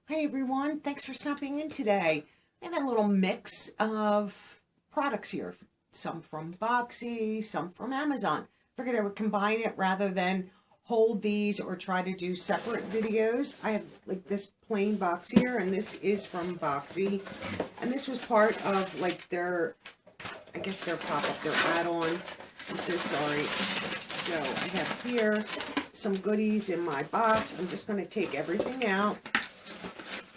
Hey everyone, thanks for stopping in today. I have a little mix of products here. Some from Boxy, some from Amazon. Figured I would combine it rather than hold these or try to do separate videos. I have like this plain box here, and this is from Boxy. And this was part of like their, I guess their pop-up, their add-on. I'm so sorry. So I have here some goodies in my box. I'm just going to take everything out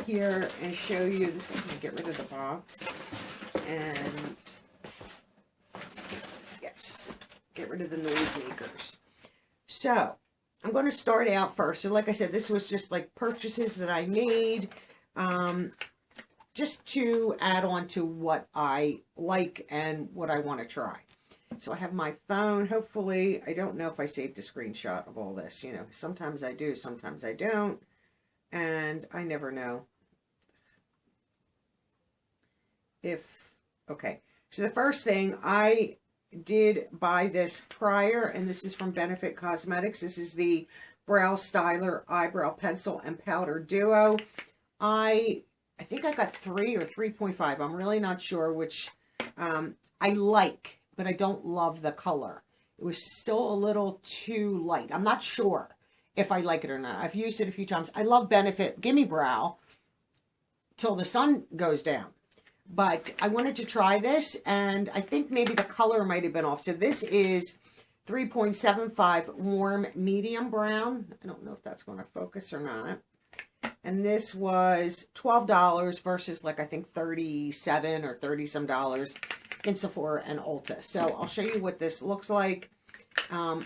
here and show you. This is going to get rid of the box, and yes, get rid of the noisemakers. So I'm going to start out first. So like I said, this was just like purchases that I made just to add on to what I like and what I want to try. So I have my phone. Hopefully, I don't know if I saved a screenshot of all this. You know, sometimes I do, sometimes I don't, and I never know if, okay. So the first thing, I did buy this prior, and this is from Benefit Cosmetics. This is the Brow Styler Eyebrow Pencil and Powder Duo. I think I got 3 or 3.5. I'm really not sure which I like, but I don't love the color. It was still a little too light. I'm not sure if I like it or not. I've used it a few times. I love Benefit Gimme Brow till the sun goes down. But I wanted to try this, and I think maybe the color might have been off. So this is 3.75 warm medium brown. I don't know if that's going to focus or not. And this was $12 versus like I think 37 or 30 some dollars in Sephora and Ulta. So I'll show you what this looks like. I'm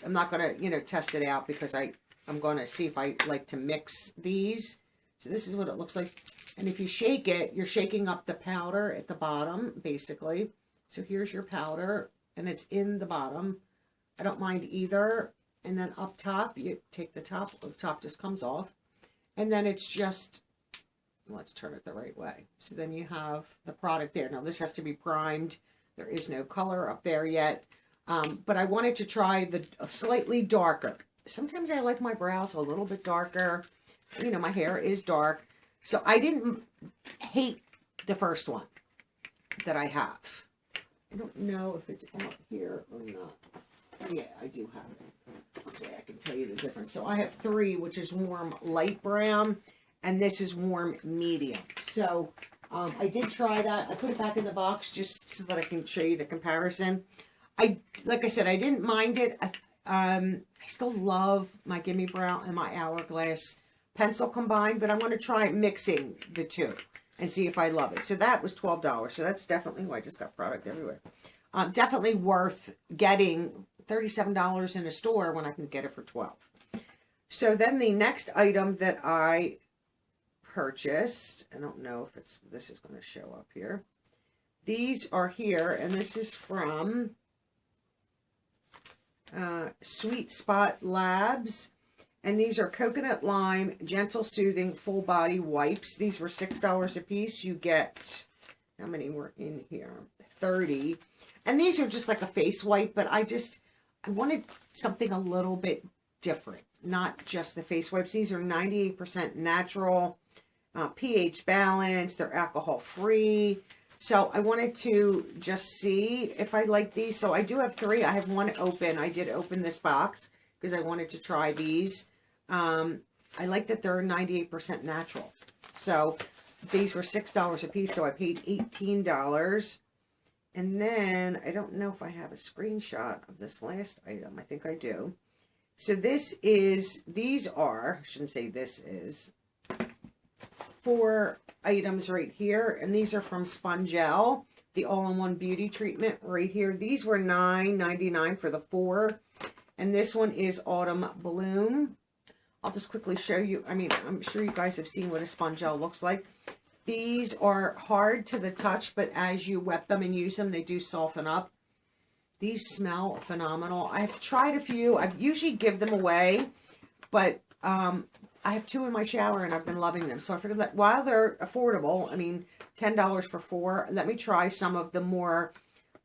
not going to, test it out because I'm going to see if I like to mix these. So this is what it looks like. And if you shake it, you're shaking up the powder at the bottom, basically. So here's your powder, and it's in the bottom. I don't mind either. And then up top, you take the top just comes off. And then it's just, let's turn it the right way. So then you have the product there. Now this has to be primed. There is no color up there yet. But I wanted to try the slightly darker. Sometimes I like my brows a little bit darker. You know, my hair is dark. So I didn't hate the first one that I have. I don't know if it's out here or not. Yeah, I do have it. This way I can tell you the difference. So I have 3, which is warm light brown, and this is warm medium. So I did try that. I put it back in the box just so that I can show you the comparison. Like I said, I didn't mind it. I still love my Gimme Brow and my Hourglass pencil combined, but I want to try mixing the two and see if I love it. So that was $12. So that's definitely, I just got product everywhere. Definitely worth getting $37 in a store when I can get it for $12. So then the next item that I purchased, I don't know if this is going to show up here. These are here, and this is from Sweet Spot Labs. And these are coconut lime, gentle soothing, full body wipes. These were $6 a piece. You get, how many were in here? 30. And these are just like a face wipe, but I wanted something a little bit different. Not just the face wipes. These are 98% natural, pH balanced. They're alcohol free. So I wanted to just see if I like these. So I do have 3. I have 1 open. I did open this box because I wanted to try these. I like that they're 98% natural. So these were $6 a piece, so I paid $18. And then, I don't know if I have a screenshot of this last item. I think I do. So these are, I shouldn't say this is, 4 items right here. And these are from Spongel, the all-in-one beauty treatment right here. These were $9.99 for the 4. And this one is Autumn Bloom. I'll just quickly show you. I mean, I'm sure you guys have seen what a Spongel looks like. These are hard to the touch, but as you wet them and use them, they do soften up. These smell phenomenal. I've tried a few. I usually give them away, but I have 2 in my shower, and I've been loving them. So I figured that while they're affordable, I mean, $10 for 4, let me try some of the more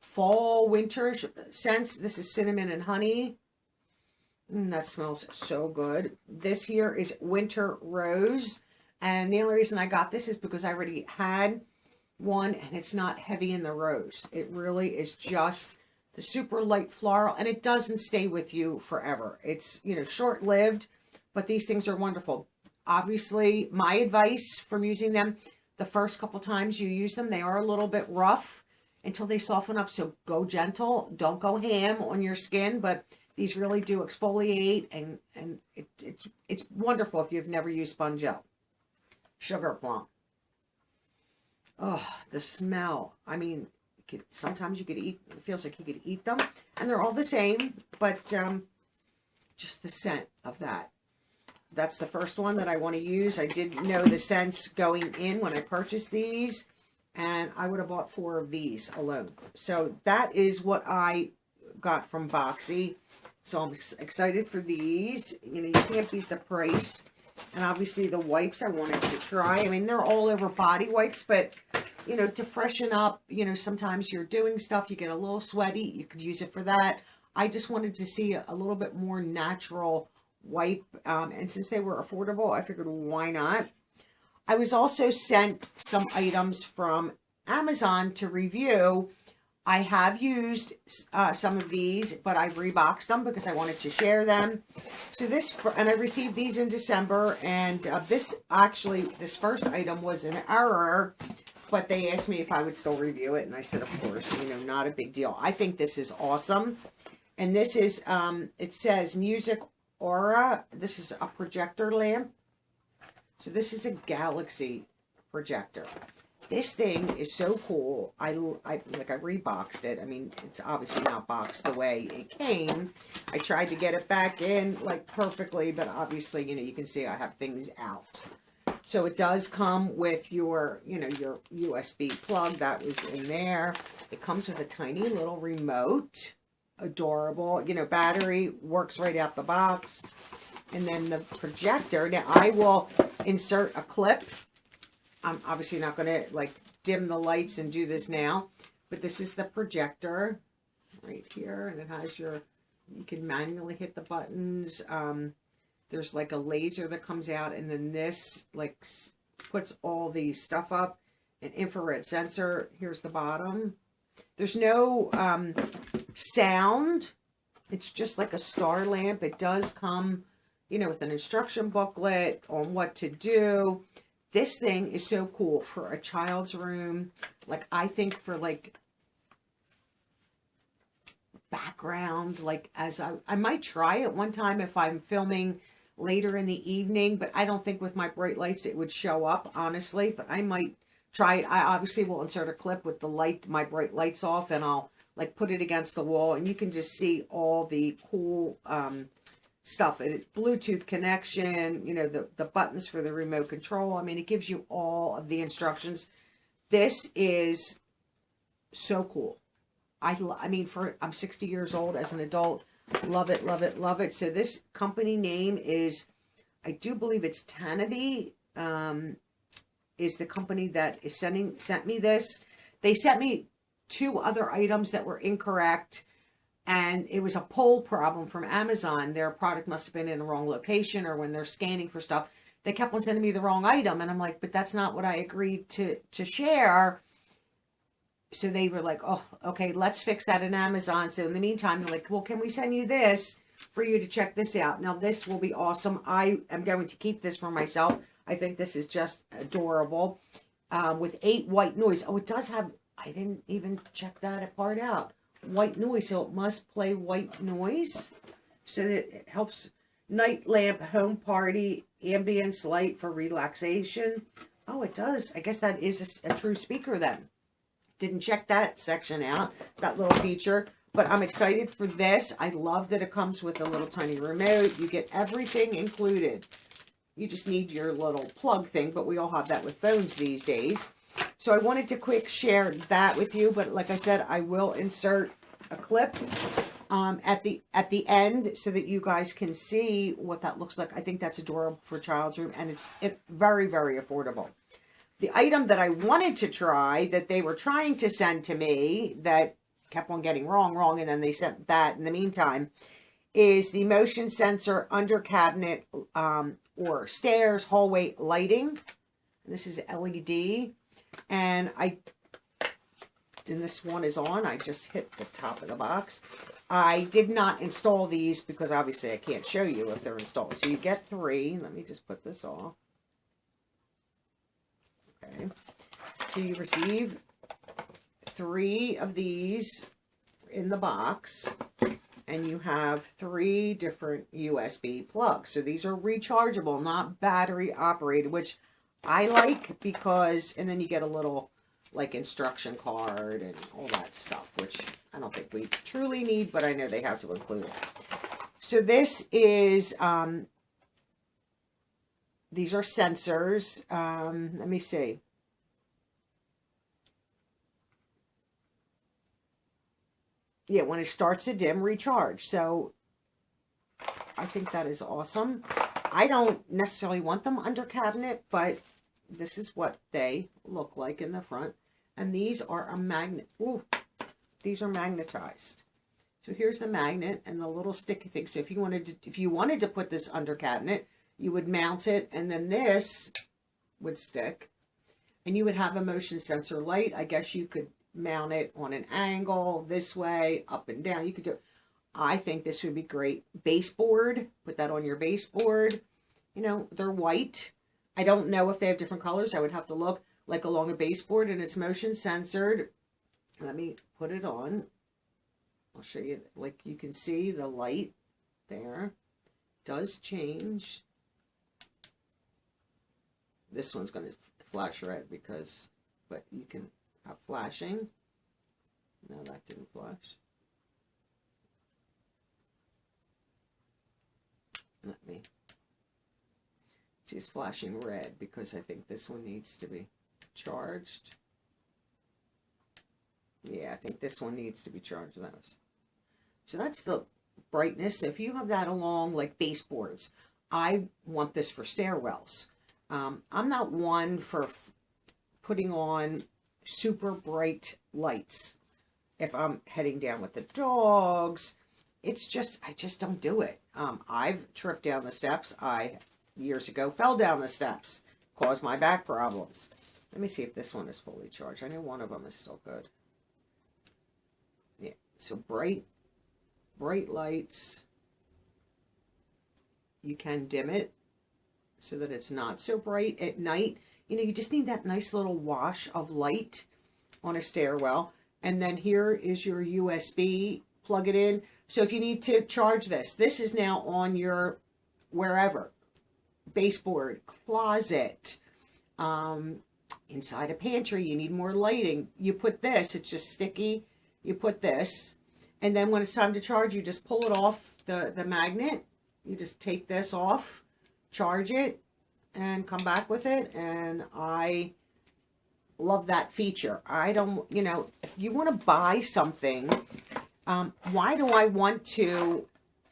fall, winter scents. This is cinnamon and honey. That smells so good. This here is Winter Rose. And the only reason I got this is because I already had one, and it's not heavy in the rose. It really is just the super light floral, and it doesn't stay with you forever. It's, you know, short-lived, but these things are wonderful. Obviously, my advice from using them, the first couple times you use them, they are a little bit rough until they soften up. So go gentle. Don't go ham on your skin, but these really do exfoliate, and it's wonderful if you've never used Sponge Gel. Sugar Plum. Oh, the smell. I mean, sometimes you could eat, it feels like you could eat them, and they're all the same, but just the scent of that. That's the first one that I want to use. I did know the scents going in when I purchased these, and I would have bought 4 of these alone. So that is what I got from Boxy. So I'm excited for these. You know, you can't beat the price. And obviously the wipes I wanted to try. I mean, they're all over body wipes, but, you know, to freshen up, you know, sometimes you're doing stuff, you get a little sweaty, you could use it for that. I just wanted to see a little bit more natural wipe, and since they were affordable, I figured, why not? I was also sent some items from Amazon to review. I have used some of these, but I've reboxed them because I wanted to share them. So this, and I received these in December, and this first item was an error, but they asked me if I would still review it, and I said, of course, you know, not a big deal. I think this is awesome. And this is, it says Music Aura. This is a projector lamp. So this is a Galaxy projector. This thing is so cool. I reboxed it. I mean, it's obviously not boxed the way it came. I tried to get it back in like perfectly, but obviously, you know, you can see I have things out. So it does come with your, you know, your USB plug that was in there. It comes with a tiny little remote. Adorable. You know, battery works right out the box. And then the projector. Now, I will insert a clip. I'm obviously not going to, like, dim the lights and do this now. But this is the projector right here. And it has your, you can manually hit the buttons. There's, like, a laser that comes out. And then this, like, puts all the stuff up. An infrared sensor. Here's the bottom. There's no sound. It's just like a star lamp. It does come, you know, with an instruction booklet on what to do. This thing is so cool for a child's room. Like, I think for, like, background, like, as I might try it one time if I'm filming later in the evening, but I don't think with my bright lights it would show up, honestly, but I might try it. I obviously will insert a clip with the light, my bright lights off, and I'll, like, put it against the wall, and you can just see all the cool stuff. Bluetooth connection, you know, the buttons for the remote control. I mean, it gives you all of the instructions. This is so cool. I mean, I'm 60 years old as an adult. Love it, love it, love it. So this company name is, I do believe it's Tanabe, is the company that is sent me this. They sent me 2 other items that were incorrect, and it was a poll problem from Amazon. Their product must have been in the wrong location, or when they're scanning for stuff, they kept on sending me the wrong item, and I'm like, but that's not what I agreed to share. So they were like, oh, okay, let's fix that in Amazon. So in the meantime, they're like, well, can we send you this for you to check this out? Now, this will be awesome. I am going to keep this for myself. I think this is just adorable. With 8 white noise. Oh, it does have, I didn't even check that part out. White noise, so it must play white noise. So that it helps night lamp, home party, ambience light for relaxation. Oh, it does. I guess that is a true speaker then. Didn't check that section out, that little feature. But I'm excited for this. I love that it comes with a little tiny remote. You get everything included. You just need your little plug thing, but we all have that with phones these days. So I wanted to quick share that with you, but like I said, I will insert a clip at the end so that you guys can see what that looks like. I think that's adorable for a child's room, and it's very, very affordable. The item that I wanted to try, that they were trying to send to me, that kept on getting wrong, and then they sent that in the meantime, is the motion sensor under cabinet or stairs, hallway lighting. This is LED, and this one is on. I just hit the top of the box. I did not install these because obviously I can't show you if they're installed. So you get 3. Let me just put this off. Okay. So you receive 3 of these in the box, and you have 3 different USB plugs. So these are rechargeable, not battery operated, which I like because, and then you get a little like instruction card and all that stuff, which I don't think we truly need, but I know they have to include it. So this is, these are sensors. Let me see. Yeah, when it starts to dim, recharge. So I think that is awesome. I don't necessarily want them under cabinet, but this is what they look like in the front. And these are a magnet. Ooh, these are magnetized. So here's the magnet and the little sticky thing. So if you wanted to put this under cabinet, you would mount it, and then this would stick, and you would have a motion sensor light. I guess you could mount it on an angle, this way, up and down. You could do. I think this would be great. Baseboard, put that on your baseboard. You know, they're white. I don't know if they have different colors. I would have to look, like along a baseboard, and it's motion censored. Let me put it on. I'll show you, like you can see the light there does change. This one's going to flash red because, but you can have flashing. No, that didn't flash. Let me see, it's flashing red because I think this one needs to be charged. Yeah, I think this one needs to be charged. So that's the brightness. If you have that along like baseboards, I want this for stairwells. I'm not one for putting on super bright lights if I'm heading down with the dogs. It's just, I just don't do it. I've tripped down the steps. I, years ago, fell down the steps, caused my back problems. Let me see if this one is fully charged. I know one of them is still good. Yeah, so bright lights. You can dim it so that it's not so bright at night. You know, you just need that nice little wash of light on a stairwell. And then here is your USB, plug it in. So if you need to charge this, this is now on your wherever, baseboard, closet, inside a pantry, you need more lighting. You put this, it's just sticky. You put this, and then when it's time to charge, you just pull it off the magnet. You just take this off, charge it, and come back with it. And I love that feature. I don't, you know, if you want to buy something, why do I want to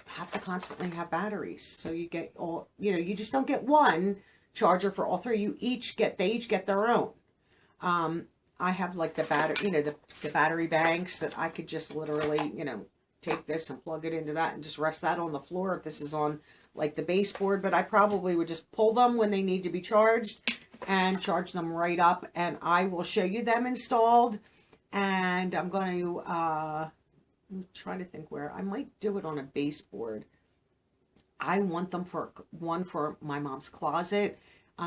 have to constantly have batteries? So you get all, you know, you just don't get one charger for all 3. They each get their own. I have like the battery, you know, the battery banks that I could just literally, you know, take this and plug it into that and just rest that on the floor if this is on like the baseboard. But I probably would just pull them when they need to be charged and charge them right up. And I will show you them installed. And I'm going to, I'm trying to think where I might do it on a baseboard. I want them for one for my mom's closet.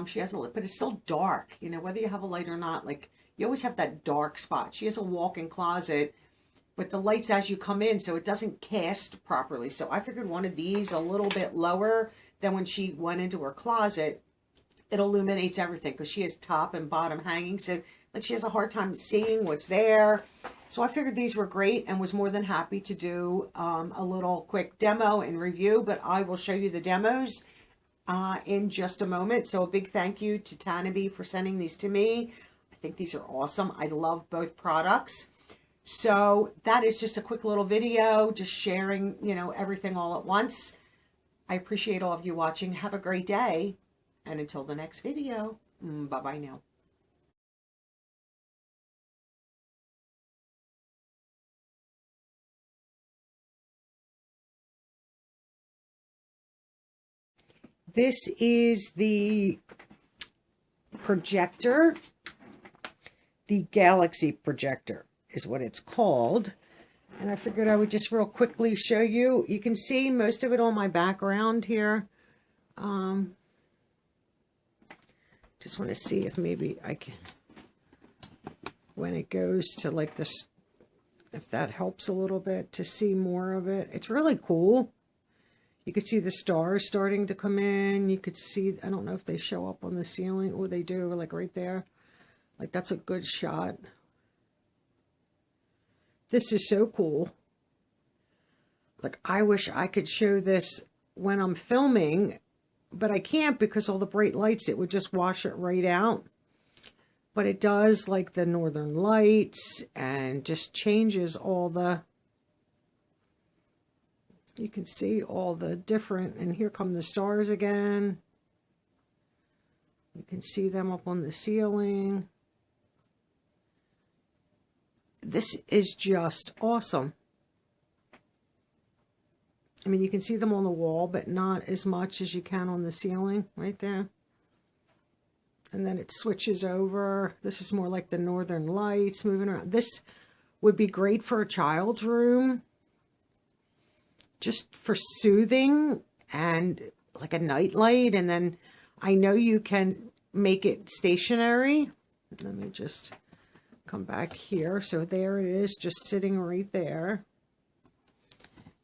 She has a light, but it's still dark. You know, whether you have a light or not, like you always have that dark spot. She has a walk-in closet, but the light's as you come in, so it doesn't cast properly. So I figured one of these a little bit lower than when she went into her closet. It illuminates everything because she has top and bottom hanging. So like she has a hard time seeing what's there. So I figured these were great and was more than happy to do a little quick demo and review, but I will show you the demos in just a moment. So a big thank you to Tanabe for sending these to me. I think these are awesome. I love both products. So that is just a quick little video, just sharing, you know, everything all at once. I appreciate all of you watching. Have a great day. And until the next video, bye-bye now. This is the projector. The Galaxy projector is what it's called. And I figured I would just real quickly show you. You can see most of it on my background here. Just want to see if maybe I can, when it goes to like this, if that helps a little bit to see more of it. It's really cool. You could see the stars starting to come in. You could see, I don't know if they show up on the ceiling. Oh, they do, like right there. Like that's a good shot. This is so cool. Like I wish I could show this when I'm filming, but I can't because all the bright lights, it would just wash it right out. But it does like the northern lights and just changes all the, you can see all the different, and here come the stars again. You can see them up on the ceiling. This is just awesome. I mean, you can see them on the wall, but not as much as you can on the ceiling right there. And then it switches over. This is more like the northern lights moving around. This would be great for a child's room, just for soothing and like a night light. And then I know you can make it stationary. Let me just come back here. So there it is, just sitting right there.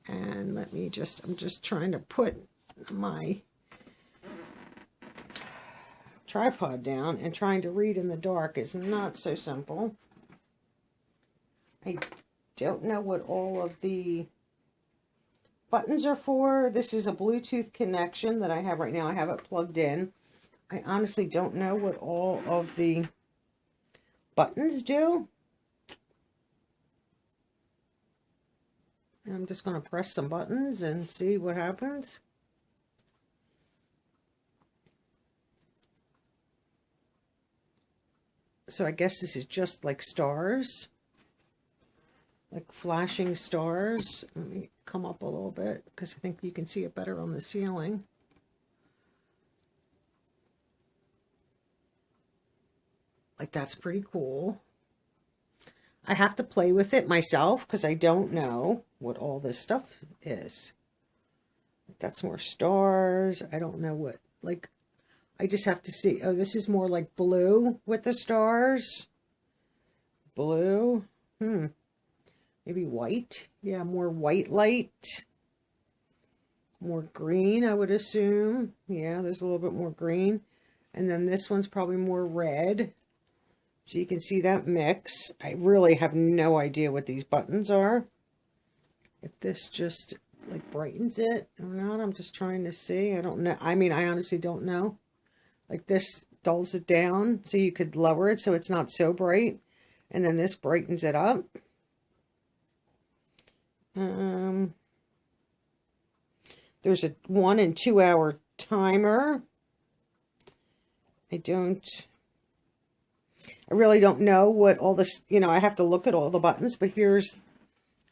And let me just, I'm just trying to put my tripod down, and trying to read in the dark is not so simple. I don't know what all of the buttons are for. This is a Bluetooth connection that I have right now. I have it plugged in. I honestly don't know what all of the buttons do. I'm just going to press some buttons and see what happens. So I guess this is just like stars, like flashing stars. Let me come up a little bit because I think you can see it better on the ceiling. Like that's pretty cool. I have to play with it myself because I don't know what all this stuff is. That's more stars. I don't know what, like, I just have to see. Oh, this is more like blue with the stars. Blue. Maybe white. Yeah, more white light. More green, I would assume. Yeah, there's a little bit more green. And then this one's probably more red. So you can see that mix. I really have no idea what these buttons are. If this just like brightens it or not, I'm just trying to see. I don't know. I mean, I honestly don't know. Like this dulls it down so you could lower it so it's not so bright. And then this brightens it up. There's a 1 and 2 hour timer. I really don't know what all this, you know, I have to look at all the buttons, but here's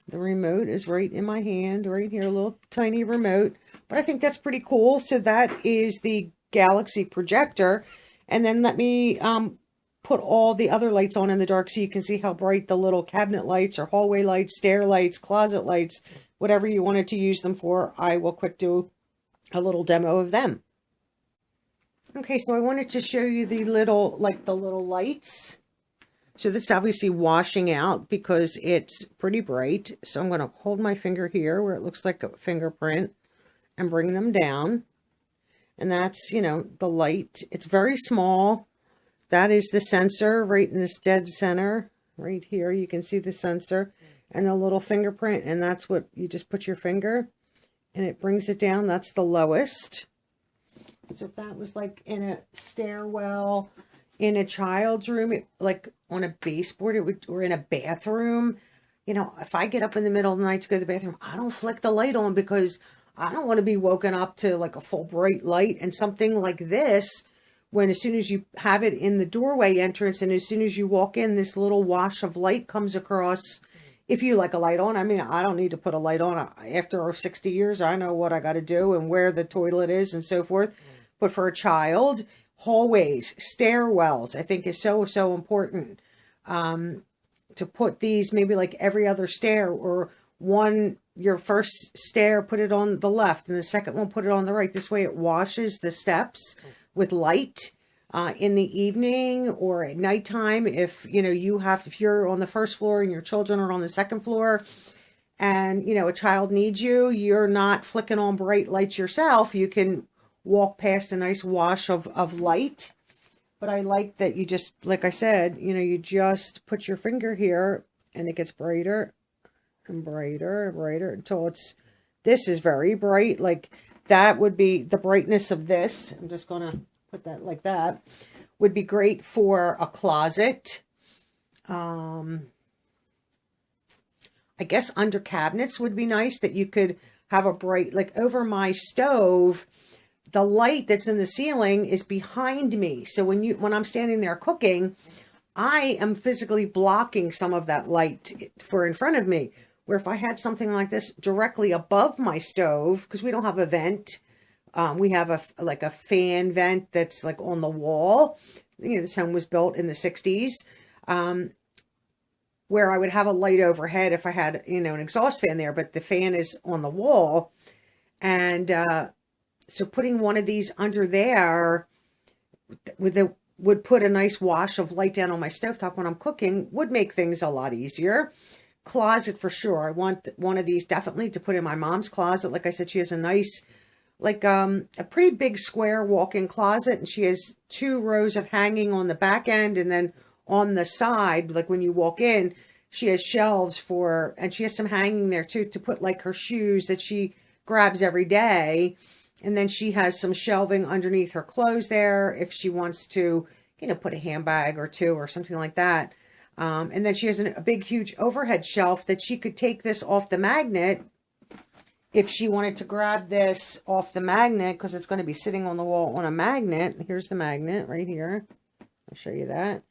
the remote is right in my hand, right here, a little tiny remote. But I think that's pretty cool. So that is the Galaxy projector. And then let me put all the other lights on in the dark so you can see how bright the little cabinet lights or hallway lights, stair lights, closet lights, whatever you wanted to use them for. I will quick do a little demo of them. Okay, so I wanted to show you the little, like the little lights. So that's obviously washing out because it's pretty bright. So I'm going to hold my finger here where it looks like a fingerprint and bring them down. And that's, you know, the light. It's very small. That is the sensor right in this dead center. Right here, you can see the sensor and the little fingerprint. And that's what you just put your finger and it brings it down. That's the lowest. So if that was like in a stairwell, in a child's room, like on a baseboard, it would, or in a bathroom, you know, if I get up in the middle of the night to go to the bathroom, I don't flick the light on because I don't want to be woken up to like a full bright light. And something like this, when as soon as you have it in the doorway entrance and as soon as you walk in, this little wash of light comes across. If you like a light on, I mean, I don't need to put a light on. After 60 years, I know what I got to do and where the toilet is and so forth. but for a child, hallways, stairwells, I think is so, so important. To put these maybe like every other stair, or your first stair, put it on the left, and the second one, put it on the right. This way it washes the steps with light in the evening or at nighttime. If, if you're on the first floor and your children are on the second floor and, a child needs you, you're not flicking on bright lights yourself. You can walk past a nice wash of light. But I like that you just, like I said, you just put your finger here and it gets brighter and brighter and brighter until this is very bright. Like that would be the brightness of this. I'm just going to put that like that. Would be great for a closet. I guess under cabinets would be nice, that you could have a bright, like over my stove. The light that's in the ceiling is behind me. So when I'm standing there cooking, I am physically blocking some of that light for in front of me. Where if I had something like this directly above my stove, because we don't have a vent, we have a fan vent that's like on the wall. This home was built in the 60s, where I would have a light overhead if I had, an exhaust fan there, but the fan is on the wall. And, so putting one of these under there would put a nice wash of light down on my stovetop when I'm cooking, would make things a lot easier. Closet for sure. I want one of these definitely to put in my mom's closet. Like I said, she has a nice, like a pretty big square walk-in closet, and she has 2 rows of hanging on the back end, and then on the side, like when you walk in, she has shelves and she has some hanging there too, to put like her shoes that she grabs every day. And then she has some shelving underneath her clothes there if she wants to, put a handbag or 2 or something like that. And then she has a big, huge overhead shelf that she could take this off the magnet if she wanted to grab this off the magnet, because it's going to be sitting on the wall on a magnet. Here's the magnet right here. I'll show you that.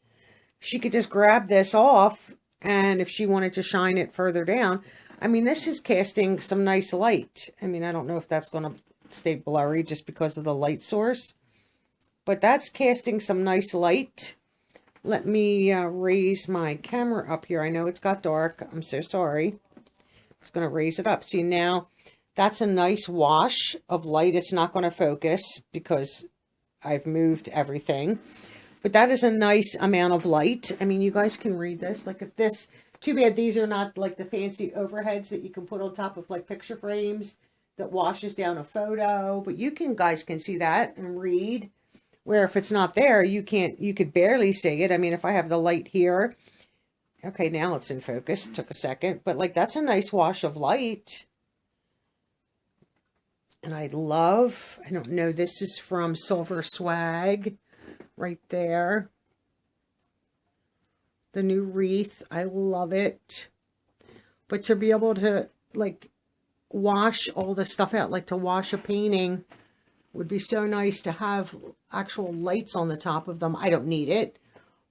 She could just grab this off, and if she wanted to shine it further down, I mean, this is casting some nice light. I mean, I don't know if that's going to stay blurry just because of the light source, but that's casting some nice light. Let me raise my camera up here. I know it's got dark. I'm so sorry. I'm just going to raise it up. See, now that's a nice wash of light. It's not going to focus because I've moved everything, but that is a nice amount of light. I mean, you guys can read this. Like if this, too bad these are not like the fancy overheads that you can put on top of like picture frames that washes down a photo, but guys can see that and read, where if it's not there, you could barely see it. I mean, if I have the light here, okay, now it's in focus. It took a second, but like that's a nice wash of light. And I don't know, this is from Silver Swag right there. The new wreath, I love it. But to be able to like wash all the stuff out, like to wash a painting, would be so nice to have actual lights on the top of them. I don't need it,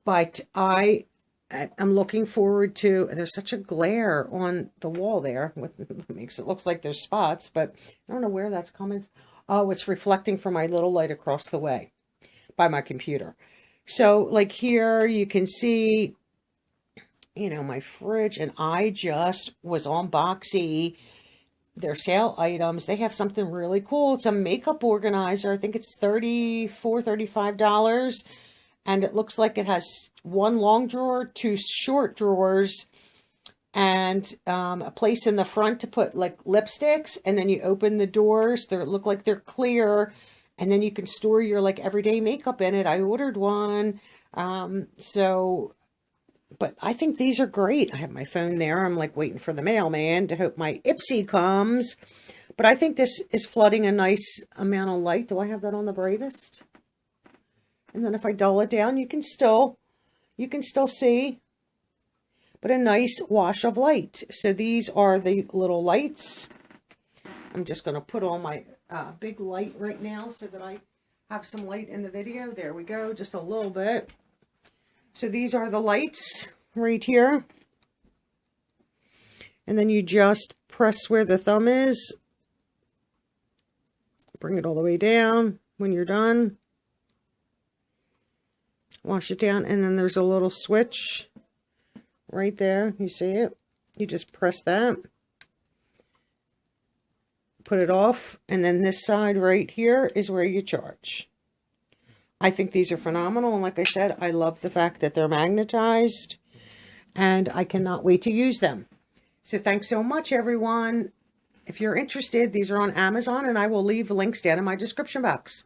but I'm looking forward to, there's such a glare on the wall there, what makes it looks like there's spots, but I don't know where that's coming. Oh, it's reflecting from my little light across the way by my computer. So like here you can see, my fridge, and I just was on Boxy, their sale items. They have something really cool. It's a makeup organizer. I think it's $35, and it looks like it has 1 long drawer, 2 short drawers, and a place in the front to put like lipsticks, and then you open the doors. They look like they're clear, and then you can store your like everyday makeup in it. I ordered one. But I think these are great. I have my phone there. I'm like waiting for the mailman to hope my Ipsy comes. But I think this is flooding a nice amount of light. Do I have that on the brightest? And then if I dull it down, you can still see, but a nice wash of light. So these are the little lights. I'm just going to put on my big light right now so that I have some light in the video. There we go. Just a little bit. So these are the lights right here. And then you just press where the thumb is. Bring it all the way down. when you're done. Wash it down, and then there's a little switch right there. You see it? You just press that. Put it off, and then this side right here is where you charge. I think these are phenomenal, and like I said, I love the fact that they're magnetized, and I cannot wait to use them. So thanks so much, everyone. If you're interested, these are on Amazon, and I will leave links down in my description box.